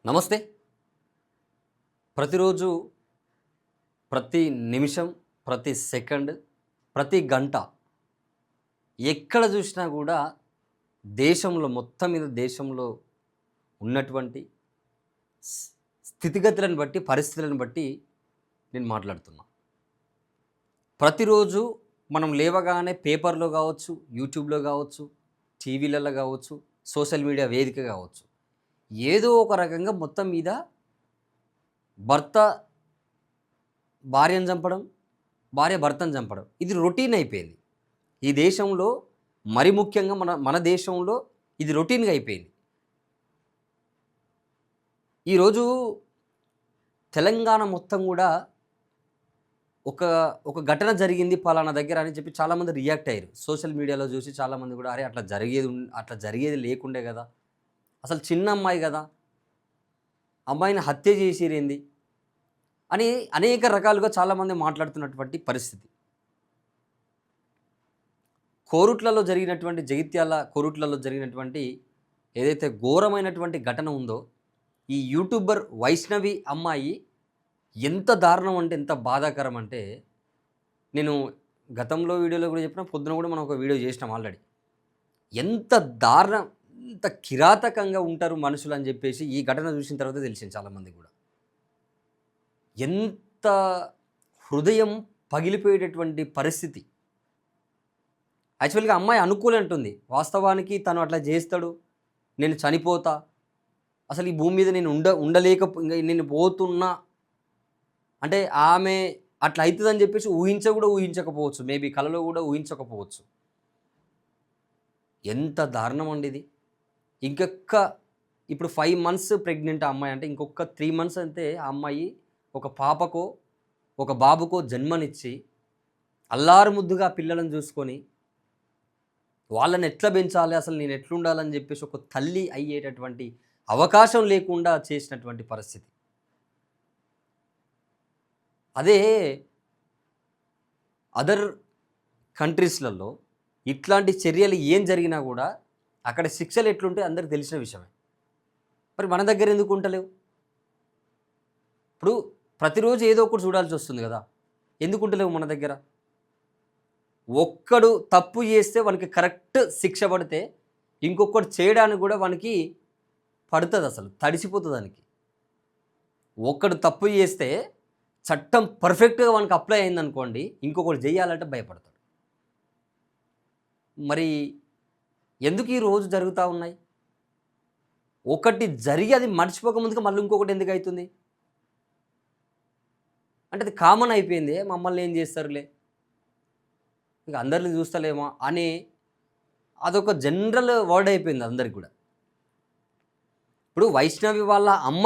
నమస్తే. ప్రతిరోజు, ప్రతి నిమిషం, ప్రతి సెకండ్, ప్రతి గంట ఎక్కడ చూసినా కూడా దేశంలో మొత్తం మీద దేశంలో ఉన్నటువంటి స్ స్థితిగతులను బట్టి, పరిస్థితులను బట్టి నేను మాట్లాడుతున్నా. ప్రతిరోజు మనం లేవగానే పేపర్‌లో కావచ్చు, యూట్యూబ్‌లో కావచ్చు, టీవీలలో కావచ్చు, సోషల్ మీడియా వేదిక కావచ్చు, ఏదో ఒక రకంగా మొత్తం మీద భర్త భార్యను చంపడం, భార్య భర్తను చంపడం ఇది రొటీన్ అయిపోయింది. ఈ దేశంలో మరి ముఖ్యంగా మన మన దేశంలో ఇది రొటీన్‌గా అయిపోయింది. ఈరోజు తెలంగాణ మొత్తం కూడా ఒక ఒక ఘటన జరిగింది పలానా దగ్గర అని చెప్పి చాలామంది రియాక్ట్ అయ్యారు. సోషల్ మీడియాలో చూసి చాలామంది కూడా అరే అట్లా జరిగేది లేకుండే కదా! అసలు చిన్న అమ్మాయి కదా! అమ్మాయిని హత్య చేసిరేంది అని అనేక రకాలుగా చాలామంది మాట్లాడుతున్నటువంటి పరిస్థితి. జగిత్యాల కోరుట్లలో జరిగినటువంటి ఏదైతే ఘోరమైనటువంటి ఘటన ఉందో, ఈ యూట్యూబర్ వైష్ణవి అమ్మాయి ఎంత దారుణం అంటే, ఎంత బాధాకరం అంటే, నేను గతంలో వీడియోలో కూడా చెప్పిన, పొద్దున కూడా మనం ఒక వీడియో చేసినాం ఆల్రెడీ. ఎంత దారుణం, ఎంత కిరాతకంగా ఉంటారు మనుషులు అని చెప్పేసి ఈ ఘటన చూసిన తర్వాత తెలిసింది చాలామందికి కూడా. ఎంత హృదయం పగిలిపోయేటటువంటి పరిస్థితి. యాక్చువల్‌గా అమ్మాయి అనుకోలేంటుంది. వాస్తవానికి తను అట్లా చేస్తాడు, నేను చనిపోతా, అసలు ఈ భూమి మీద నేను నేను పోతున్నా అంటే ఆమె అట్లా అవుతుందని చెప్పేసి ఊహించకపోవచ్చు. మేబీ కలలో కూడా ఊహించకపోవచ్చు. ఎంత దారుణం అండి ఇది. ఇప్పుడు 5 మంత్స్ ప్రెగ్నెంట్ ఆ అమ్మాయి. అంటే ఇంకొక 3 మంత్స్ అంతే ఆ అమ్మాయి ఒక పాపకో, ఒక బాబుకో జన్మనిచ్చి అల్లారు ముద్దుగా పిల్లలను చూసుకొని వాళ్ళని ఎట్లా పెంచాలి, అసలు నేను ఎట్లుండాలని చెప్పేసి ఒక తల్లి అయ్యేటటువంటి అవకాశం లేకుండా చేసినటువంటి పరిస్థితి. అదే అదర్ కంట్రీస్‌లలో ఇట్లాంటి చర్యలు ఏం జరిగినా కూడా అక్కడ శిక్షలు ఎట్లుంటాయో అందరికి తెలిసిన విషయమే. మరి మన దగ్గర ఎందుకు ఉంటలేవు? ఇప్పుడు ప్రతిరోజు ఏదో ఒకటి చూడాల్సి వస్తుంది కదా! ఎందుకు ఉంటలేవు మన దగ్గర? ఒక్కడు తప్పు చేస్తే వానికి కరెక్ట్ శిక్ష పడితే ఇంకొకడు చేయడానికి కూడా వానికి పడుతుంది, అసలు తడిసిపోతుంది దానికి. ఒక్కడు తప్పు చేస్తే చట్టం పర్ఫెక్ట్గా వానికి అప్లై అయిందనుకోండి, ఇంకొకటి చేయాలంటే భయపడతాడు. మరి ఎందుకు ఈ రోజు జరుగుతూ ఉన్నాయి? ఒకటి జరిగి అది మర్చిపోక ముందుగా మళ్ళీ ఇంకొకటి ఎందుకు అవుతుంది? అంటే అది కామన్ అయిపోయింది. మమ్మల్ని ఏం చేస్తారులే, ఇక అందరిని చూస్తలేమో అని అదొక జనరల్ వర్డ్ అయిపోయింది అందరికి కూడా. ఇప్పుడు వైష్ణవి వాళ్ళ అమ్మ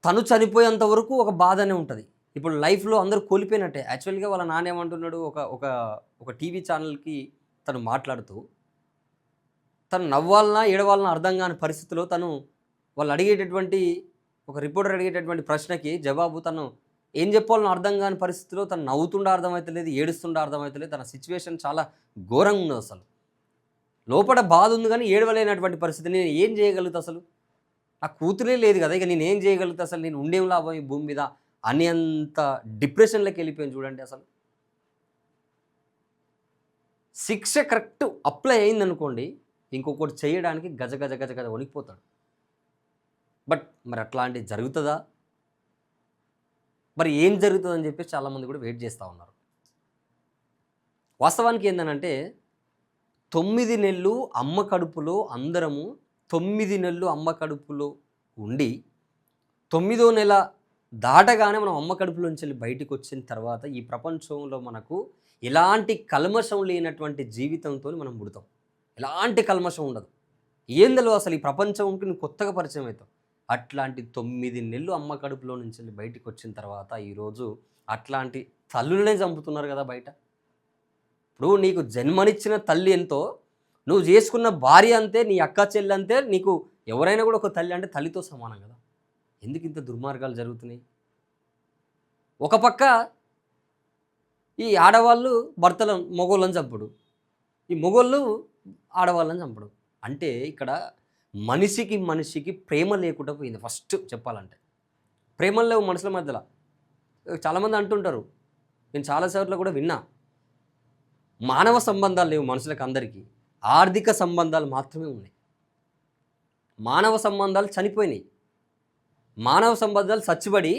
తను చనిపోయేంత వరకు ఒక బాధనే ఉంటుంది. ఇప్పుడు లైఫ్లో అందరూ కోల్పోయినట్టే. యాక్చువల్గా వాళ్ళ నాన్న ఏమంటున్నాడు, ఒక ఒక ఒక టీవీ ఛానల్కి తను మాట్లాడుతూ, తను నవ్వాలనా ఏడవాలనా అర్థం కాని పరిస్థితిలో వాళ్ళు అడిగేటటువంటి ఒక రిపోర్టర్ అడిగేటటువంటి ప్రశ్నకి జవాబు తను ఏం చెప్పాలని అర్థం కాని పరిస్థితిలో తను నవ్వుతుండా అర్థమవుతలేదు, ఏడుస్తుండా అర్థమవుతలేదు. తన సిచ్యువేషన్ చాలా ఘోరంగా ఉంది. అసలు లోపల బాధ ఉంది కానీ ఏడవలేనటువంటి పరిస్థితి. నేను ఏం చేయగలుగుతా, అసలు నా కూతురే లేదు కదా, ఇక నేను ఏం చేయగలుగుతా, అసలు నేను ఉండేం లాభం ఈ భూమి మీద అనేంత డిప్రెషన్లోకి వెళ్ళిపోయాను చూడండి. అసలు శిక్ష కరెక్ట్ అప్లై అయిందనుకోండి, ఇంకొకటి చేయడానికి గజ గజ గజ గజ వణికిపోతాడు. బట్ మరి అట్లాంటివి జరుగుతుందా? మరి ఏం జరుగుతుందని చెప్పి చాలామంది కూడా వెయిట్ చేస్తూ ఉన్నారు. వాస్తవానికి ఏంటంటే 9 నెలలు అమ్మ కడుపులో అందరము 9 నెలలు అమ్మ కడుపులో ఉండి 9వ నెల దాటగానే మనం అమ్మ కడుపులోంచి వెళ్ళి బయటికి వచ్చిన తర్వాత ఈ ప్రపంచంలో మనకు ఎలాంటి కల్మషం లేనటువంటి జీవితంతో మనం పుడతాం. ఎలాంటి కల్మషం ఉండదు. ఏందలో అసలు ఈ ప్రపంచంకి నువ్వు కొత్తగా పరిచయం అవుతావు. అట్లాంటి 9 నెలలు అమ్మ కడుపులో నుంచి వెళ్ళి బయటికి వచ్చిన తర్వాత ఈరోజు అట్లాంటి తల్లులనే చంపుతున్నారు కదా బయట. ఇప్పుడు నీకు జన్మనిచ్చిన తల్లి ఎంతో, నువ్వు చేసుకున్న భార్య అంతే, నీ అక్క చెల్లి అంతే, నీకు ఎవరైనా కూడా ఒక తల్లి అంటే తల్లితో సమానం కదా. ఎందుకు ఇంత దుర్మార్గాలు జరుగుతున్నాయి? ఒక పక్క ఈ ఆడవాళ్ళు మగోళ్ళని చంపుడు, ఈ మగోళ్ళు ఆడవాళ్ళని చంపడం. అంటే ఇక్కడ మనిషికి మనిషికి ప్రేమ లేకుండా పోయింది ఫస్ట్ చెప్పాలంటే. ప్రేమలు లేవు మనుషుల మధ్యలో. చాలామంది అంటుంటారు, నేను చాలాసార్లు కూడా విన్నా, మానవ సంబంధాలు లేవు మనుషులకు అందరికీ, ఆర్థిక సంబంధాలు మాత్రమే ఉన్నాయి. మానవ సంబంధాలు చనిపోయినాయి. మానవ సంబంధాలు చచ్చిబడి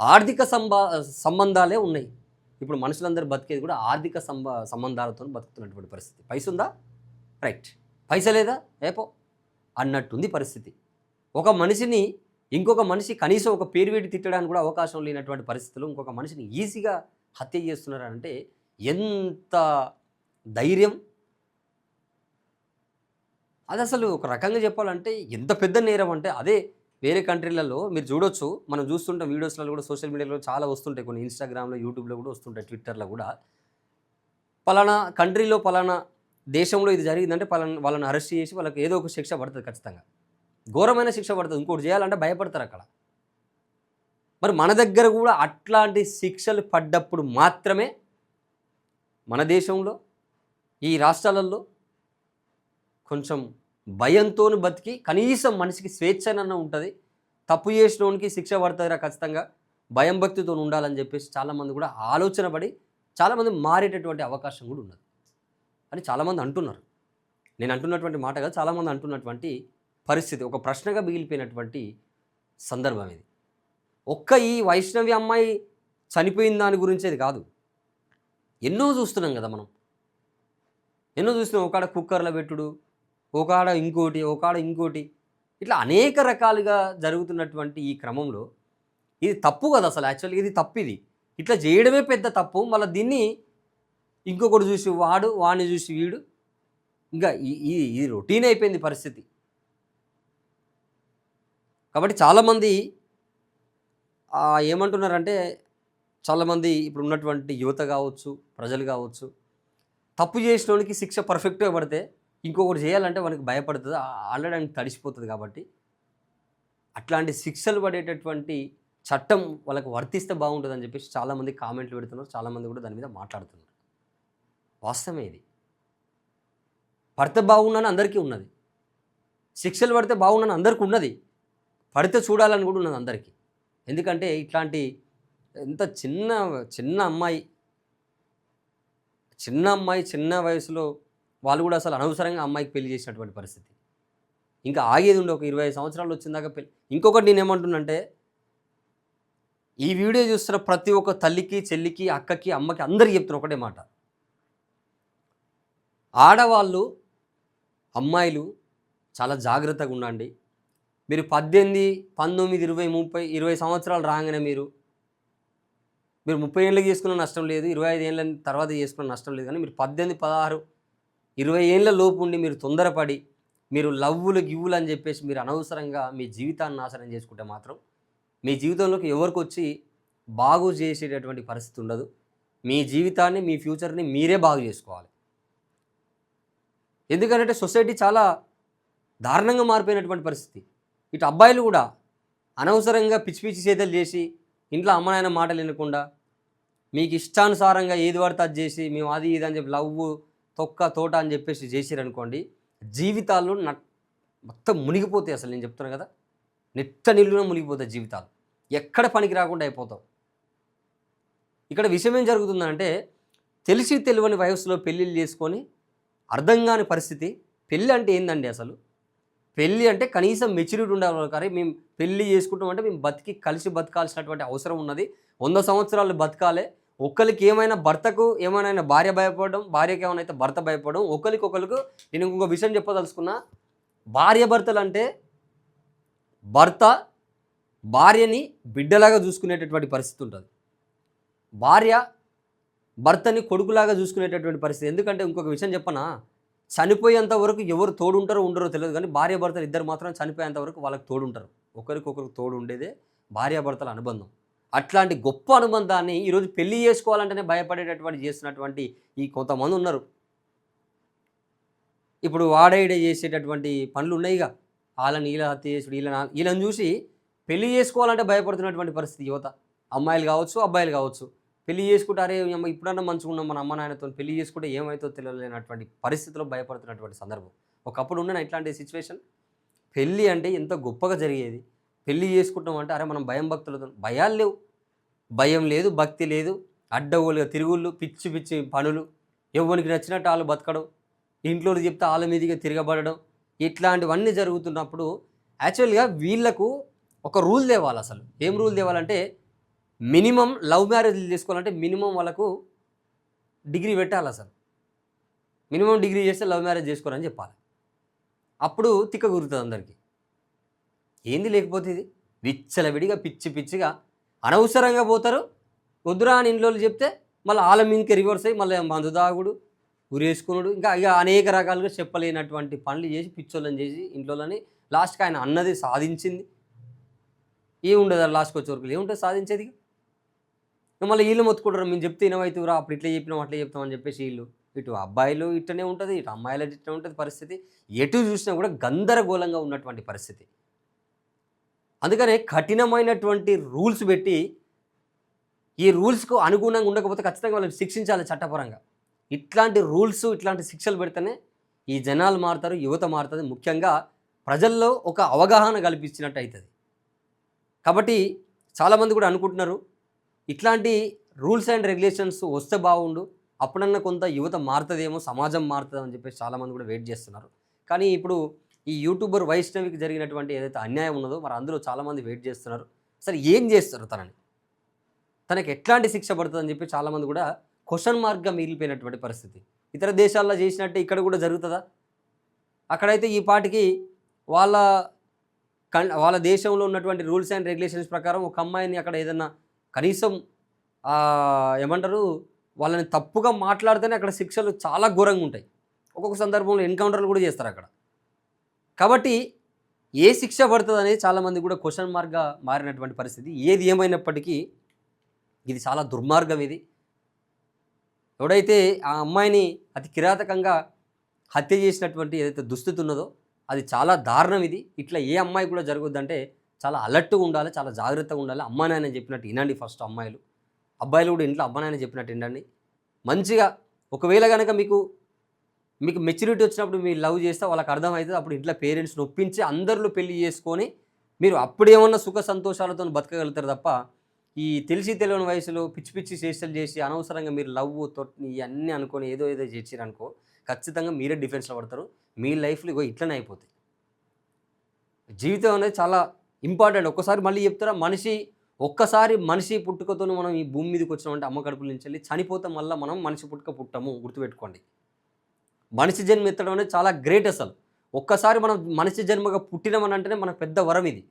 ఆర్థిక సంబంధాలే ఉన్నాయి. ఇప్పుడు మనుషులందరూ బతికేది కూడా ఆర్థిక సంబంధాలతో బతుకుతున్నటువంటి పరిస్థితి. పైస ఉందా, రైట్, పైస లేదా ఏపో అన్నట్టుంది పరిస్థితి. ఒక మనిషిని ఇంకొక మనిషి కనీసం ఒక పేరు పెట్టి తిట్టడానికి కూడా అవకాశం లేనటువంటి పరిస్థితుల్లో ఇంకొక మనిషిని ఈజీగా హత్య చేస్తున్నారంటే ఎంత ధైర్యం! అది అసలు ఒక రకంగా చెప్పాలంటే ఎంత పెద్ద నేరం అంటే, అదే వేరే కంట్రీలలో మీరు చూడొచ్చు, మనం చూస్తుంటాం వీడియోస్లలో కూడా, సోషల్ మీడియాలో చాలా వస్తుంటాయి, కొన్ని ఇన్స్టాగ్రామ్లో, యూట్యూబ్లో కూడా వస్తుంటాయి, ట్విట్టర్లో కూడా. పలానా కంట్రీలో పలానా దేశంలో ఇది జరిగిందంటే వాళ్ళని అరెస్ట్ చేసి వాళ్ళకి ఏదో ఒక శిక్ష పడుతుంది, ఖచ్చితంగా ఘోరమైన శిక్ష పడుతుంది. ఇంకోటి చేయాలంటే భయపడతారు అక్కడ. మరి మన దగ్గర కూడా అట్లాంటి శిక్షలు పడ్డప్పుడు మాత్రమే మన దేశంలో ఈ రాష్ట్రాలలో కొంచెం భయంతో బతికి కనీసం మనిషికి స్వేచ్ఛనన్న ఉంటుంది, తప్పు చేసినోనికి శిక్ష పడుతుందిరా ఖచ్చితంగా, భయం భక్తితో ఉండాలని చెప్పేసి చాలామంది కూడా ఆలోచన పడి చాలామంది మారేటటువంటి అవకాశం కూడా ఉన్నది అని చాలామంది అంటున్నారు. నేను అంటున్నటువంటి మాట కాదు, చాలామంది అంటున్నటువంటి పరిస్థితి, ఒక ప్రశ్నగా మిగిలిపోయినటువంటి సందర్భం ఇది. ఒక్క ఈ వైష్ణవి అమ్మాయి చనిపోయిన దాని గురించేది కాదు, ఎన్నో చూస్తున్నాం కదా మనం, ఎన్నో చూస్తున్నాం. ఒకడ కుక్కర్లో పెట్టుడు, ఒకడ ఇంకోటి, ఇట్లా అనేక రకాలుగా జరుగుతున్నటువంటి ఈ క్రమంలో ఇది తప్పు కదా అసలు. యాక్చువల్గా ఇది తప్పు, ఇది ఇట్లా చేయడమే పెద్ద తప్పు. మళ్ళీ దీన్ని ఇంకొకటి చూసి వాడిని చూసి వీడు, ఇంకా ఈ రొటీన్ అయిపోయింది పరిస్థితి. కాబట్టి చాలామంది ఏమంటున్నారంటే, చాలామంది ఇప్పుడు ఉన్నటువంటి యువత కావచ్చు, ప్రజలు కావచ్చు, తప్పు చేసినోనికి శిక్ష పర్ఫెక్ట్గా పడితే ఇంకొకటి చేయాలంటే వానికి భయపడుతుంది, ఆల్రెడీ ఆయనకి తడిసిపోతుంది. కాబట్టి అట్లాంటి శిక్షలు పడేటటువంటి చట్టం వాళ్ళకి వర్తిస్తే బాగుంటుందని చెప్పేసి చాలామంది కామెంట్లు పెడుతున్నారు, చాలామంది కూడా దాని మీద మాట్లాడుతున్నారు. వాస్తవమే ఇది. పడితే బాగుందని అందరికీ ఉన్నది, శిక్షలు పడితే బాగుందని అందరికీ ఉన్నది, పడితే చూడాలని కూడా ఉన్నది అందరికీ. ఎందుకంటే ఇట్లాంటి ఎంత చిన్న అమ్మాయి చిన్న వయసులో వాళ్ళు కూడా అసలు అనవసరంగా అమ్మాయికి పెళ్లి చేసినటువంటి పరిస్థితి. ఇంకా ఆగేది ఉండే, ఒక 25 సంవత్సరాలు వచ్చిందాక పెళ్ళి. ఇంకొకటి నేనేమంటున్నంటే, ఈ వీడియో చూస్తున్న ప్రతి ఒక్క తల్లికి, చెల్లికి, అక్కకి, అమ్మకి అందరికీ చెప్తున్న ఒకటే మాట, ఆడవాళ్ళు, అమ్మాయిలు చాలా జాగ్రత్తగా ఉండండి. మీరు 18, 19, 20, 30, 20 సంవత్సరాలు రాగానే మీరు 30 ఏళ్ళకి చేసుకున్న నష్టం లేదు, 25 ఏళ్ళ తర్వాత చేసుకున్న నష్టం లేదు. కానీ మీరు 18, 16, 20 ఏళ్ళ లోపు ఉండి మీరు తొందరపడి మీరు లవ్వులు గివ్వులు అని చెప్పేసి మీరు అనవసరంగా మీ జీవితాన్ని నాశనం చేసుకుంటే మాత్రం మీ జీవితంలోకి ఎవరికి వచ్చి బాగు చేసేటటువంటి పరిస్థితి ఉండదు. మీ జీవితాన్ని, మీ ఫ్యూచర్ని మీరే బాగు చేసుకోవాలి. ఎందుకంటే సొసైటీ చాలా దారుణంగా మారిపోయినటువంటి పరిస్థితి. ఇటు అబ్బాయిలు కూడా అనవసరంగా పిచ్చి పిచ్చి చేతలు చేసి ఇంట్లో అమ్మ నాయన మాటలు వినకుండా మీకు ఇష్టానుసారంగా ఏది పడితే అది చేసి మేము అది ఇది అని చెప్పి లవ్వు తొక్క తోట అని చెప్పేసి చేసిరనుకోండి, జీవితాల్లో మొత్తం మునిగిపోతాయి. అసలు నేను చెప్తున్నాను కదా, నిట్ట నీళ్ళున మునిగిపోతాయి జీవితాలు, ఎక్కడ పనికి రాకుండా అయిపోతాం. ఇక్కడ విషయం ఏం జరుగుతుందంటే, తెలిసి తెలియని వయసులో పెళ్ళిళ్ళు చేసుకొని అర్థం కాని పరిస్థితి. పెళ్ళి అంటే ఏందండి అసలు? పెళ్ళి అంటే కనీసం మెచ్యూరిటీ ఉండాలి. కానీ మేము పెళ్ళి చేసుకుంటామంటే మేము కలిసి బతకాల్సినటువంటి అవసరం ఉన్నది. 100 సంవత్సరాలు బతకాలి. ఒకరికి ఏమైనా భర్తకు ఏమైనా భార్య భయపడడం, భార్యకి ఏమైనా అయితే భర్త భయపడడం, ఒకరికి నేను ఇంకొక విషయం చెప్పదలుచుకున్నా. భార్య భర్తలు అంటే భర్త భార్యని బిడ్డలాగా చూసుకునేటటువంటి పరిస్థితి ఉంటుంది, భార్య భర్తని కొడుకులాగా చూసుకునేటటువంటి పరిస్థితి. ఎందుకంటే ఇంకొక విషయం చెప్పనా, చనిపోయేంత వరకు ఎవరు తోడుంటారో ఉండరో తెలియదు, కానీ భార్యాభర్తలు ఇద్దరు మాత్రం చనిపోయేంత వరకు వాళ్ళకి తోడుంటారు. ఒకరికొకరికి తోడు ఉండేదే భార్యాభర్తల అనుబంధం. అట్లాంటి గొప్ప అనుబంధాన్ని ఈరోజు పెళ్లి చేసుకోవాలంటేనే భయపడేటటువంటి చేస్తున్నటువంటి ఈ కొంతమంది ఉన్నారు. ఇప్పుడు వాడైడే చేసేటటువంటి పనులు ఉన్నాయిగా, వాళ్ళని వీళ్ళ హత్య చేసుడు, వీళ్ళని చూసి పెళ్లి చేసుకోవాలంటే భయపడుతున్నటువంటి పరిస్థితి యువత. అమ్మాయిలు కావచ్చు, అబ్బాయిలు కావచ్చు. పెళ్లి చేసుకుంటారే ఇప్పుడన్నా మంచిగా ఉన్నాం మన అమ్మ నాయనతో, పెళ్లి చేసుకుంటే ఏమైతో తెలియలేనటువంటి పరిస్థితిలో భయపడుతున్నటువంటి సందర్భం. ఒకప్పుడు ఉన్న ఇట్లాంటి సిచ్యువేషన్. పెళ్ళి అంటే ఎంత గొప్పగా జరిగేది. పెళ్ళి చేసుకుంటాం అంటే అరే మనం భయం భక్తులతో భయాలు లేవు. భయం లేదు, భక్తి లేదు. అడ్డగోలుగా తిరుగుళ్ళు, పిచ్చి పిచ్చి పనులు, ఎవ్వనికి నచ్చినట్టు ఆళ్ళు బతకడం, ఇంట్లోకి చెప్తే ఆళ్ళ మీదిగా తిరగబడడం, ఇట్లాంటివన్నీ జరుగుతున్నప్పుడు యాక్చువల్‌గా వీళ్ళకు ఒక రూల్ తేవాలసలు. ఏం రూల్ తేవాలంటే మినిమమ్ లవ్ మ్యారేజ్‌లు చేసుకోవాలంటే మినిమమ్ వాళ్ళకు డిగ్రీ పెట్టాలసలు. మినిమమ్ డిగ్రీ చేస్తే లవ్ మ్యారేజ్ చేసుకోరని చెప్పాలి. అప్పుడు తిక్క కుదురుతది అందరికి. ఏంది లేకపోతే ఇది? విచ్చలవిడిగా పిచ్చి పిచ్చిగా అనవసరంగా పోతారు. వద్దురా అని ఇంట్లోళ్ళు చెప్తే మళ్ళీ ఆళ్ళ మీదకే రివర్స్ అయ్యి మళ్ళీ మందు తాగుడు, ఉరేసుకునుడు, ఇంకా ఇక అనేక రకాలుగా చెప్పలేనటువంటి పనులు చేసి పిచ్చోళ్ళని చేసి ఇంట్లోలని లాస్ట్‌కి ఆయన అన్నది సాధించింది. ఏముండదు లాస్ట్‌కి వచ్చే వరకు ఏముంటది సాధించేది? మళ్ళీ వీళ్ళు మొత్తుకుంటారు మేము చెప్తే ఇనమైతురా అప్పుడు ఇట్లా చెప్పినాం అట్లా చెప్తాం అని చెప్పేసి వీళ్ళు. ఇటు అబ్బాయిలు ఇట్టనే ఉంటుంది, ఇటు అమ్మాయిలు ఇట్లనే ఉంటుంది పరిస్థితి. ఎటు చూసినా కూడా గందరగోళంగా ఉన్నటువంటి పరిస్థితి. అందుకనే కఠినమైనటువంటి రూల్స్ పెట్టి ఈ రూల్స్‌కు అనుగుణంగా ఉండకపోతే ఖచ్చితంగా వాళ్ళని శిక్షించాలి చట్టపరంగా. ఇట్లాంటి రూల్స్, ఇట్లాంటి శిక్షలు పెడితేనే ఈ జనాలు మారుతారు, యువత మారుతుంది. ముఖ్యంగా ప్రజల్లో ఒక అవగాహన కల్పించినట్టు అవుతుంది. కాబట్టి చాలామంది కూడా అనుకుంటున్నారు ఇట్లాంటి రూల్స్ అండ్ రెగ్యులేషన్స్ వస్తే బాగుండు, అప్పుడన్నా కొంత యువత మారుతుందేమో, సమాజం మారుతుంది అని చెప్పేసి చాలామంది కూడా వెయిట్ చేస్తున్నారు. కానీ ఇప్పుడు ఈ యూట్యూబర్ వైష్ణవికి జరిగినటువంటి ఏదైతే అన్యాయం ఉన్నదో మరి అందులో చాలామంది వెయిట్ చేస్తున్నారు. అసలు ఏం చేస్తారు తనని, తనకి ఎట్లాంటి శిక్ష పడుతుందని చెప్పి చాలామంది కూడా క్వశ్చన్ మార్క్గా మిగిలిపోయినటువంటి పరిస్థితి. ఇతర దేశాల్లో చేసినట్టే ఇక్కడ కూడా జరుగుతుందా? అక్కడైతే ఈ పాటికి వాళ్ళ వాళ్ళ దేశంలో ఉన్నటువంటి రూల్స్ అండ్ రెగ్యులేషన్స్ ప్రకారం ఒక అమ్మాయిని అక్కడ ఏదన్నా కనీసం ఏమంటారు వాళ్ళని తప్పుగా మాట్లాడితేనే అక్కడ శిక్షలు చాలా ఘోరంగా ఉంటాయి. ఒక్కొక్క సందర్భంలో ఎన్కౌంటర్లు కూడా చేస్తారు అక్కడ. కాబట్టి ఏ శిక్ష పడుతుంది అనేది చాలామంది కూడా క్వశ్చన్ మార్క్గా మారినటువంటి పరిస్థితి. ఏది ఏమైనప్పటికీ ఇది చాలా దుర్మార్గం. ఇది ఎవడైతే ఆ అమ్మాయిని అతి కిరాతకంగా హత్య చేసినటువంటి ఏదైతే దుస్థితి ఉన్నదో అది చాలా దారుణం. ఇది ఇట్లా ఏ అమ్మాయి కూడా జరగొద్దంటే చాలా అలర్ట్గా ఉండాలి, చాలా జాగ్రత్తగా ఉండాలి. అమ్మా నాయన చెప్పినట్టు వినండి ఫస్ట్ అమ్మాయిలు. అబ్బాయిలు కూడా ఇంట్లో అమ్మా నాయన చెప్పినట్టు వినండి మంచిగా. ఒకవేళ కనుక మీకు మెచ్యూరిటీ వచ్చినప్పుడు మీరు లవ్ చేస్తే వాళ్ళకి అర్థమవుతుంది. అప్పుడు ఇంట్లో పేరెంట్స్ని ఒప్పించి అందరిలో పెళ్లి చేసుకొని మీరు అప్పుడేమన్నా సుఖ సంతోషాలతో బతకగలుగుతారు తప్ప ఈ తెలిసి తెలియని వయసులో పిచ్చి పిచ్చి చేష్టలు చేసి అనవసరంగా మీరు లవ్ ఇవన్నీ అనుకొని ఏదో చేసిరనుకో ఖచ్చితంగా మీరే డిఫెన్స్లో పడతారు. మీ లైఫ్లో ఇగో ఇట్లనే అయిపోతాయి. జీవితం అనేది చాలా ఇంపార్టెంట్. ఒక్కసారి మళ్ళీ చెప్తారా, ఒక్కసారి మనిషి పుట్టుకతో మనం ఈ భూమి మీదకి వచ్చినామంటే అమ్మ కడుపుల నుంచి వెళ్ళి చనిపోతాం. మళ్ళీ మనం మనిషి పుట్టము, గుర్తుపెట్టుకోండి. మనిషి జన్మ ఎత్తడం అనేది చాలా గ్రేట్. అసలు ఒక్కసారి మనం మనిషి జన్మగా పుట్టినామని అంటేనే మనకు పెద్ద వరం ఇది.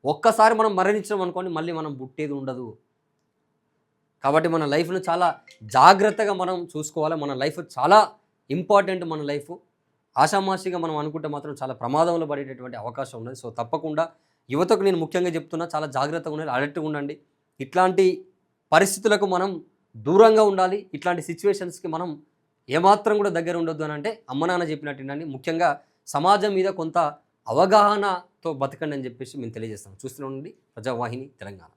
ఒక్కసారి మనం మరణించడం అనుకోండి మళ్ళీ మనం పుట్టేది ఉండదు. కాబట్టి మన లైఫ్ను చాలా జాగ్రత్తగా మనం చూసుకోవాలి. మన లైఫ్ చాలా ఇంపార్టెంట్. మన లైఫ్ ఆషామాషిగా మనం అనుకుంటే మాత్రం చాలా ప్రమాదంలో పడేటటువంటి అవకాశం ఉన్నది. సో తప్పకుండా యువతకు నేను ముఖ్యంగా చెప్తున్నా, చాలా జాగ్రత్తగా ఉండాలి, అలర్ట్గా ఉండండి. ఇట్లాంటి పరిస్థితులకు మనం దూరంగా ఉండాలి. ఇట్లాంటి సిచ్యువేషన్స్కి మనం ఏమాత్రం కూడా దగ్గర ఉండొద్దు అని అంటే అమ్మ నాన్న చెప్పినట్టు వినండి. ముఖ్యంగా సమాజం మీద కొంత అవగాహనతో బతకండి అని చెప్పేసి మేము తెలియజేస్తాం. చూస్తూనే ఉండండి ప్రజావాహిని తెలంగాణ.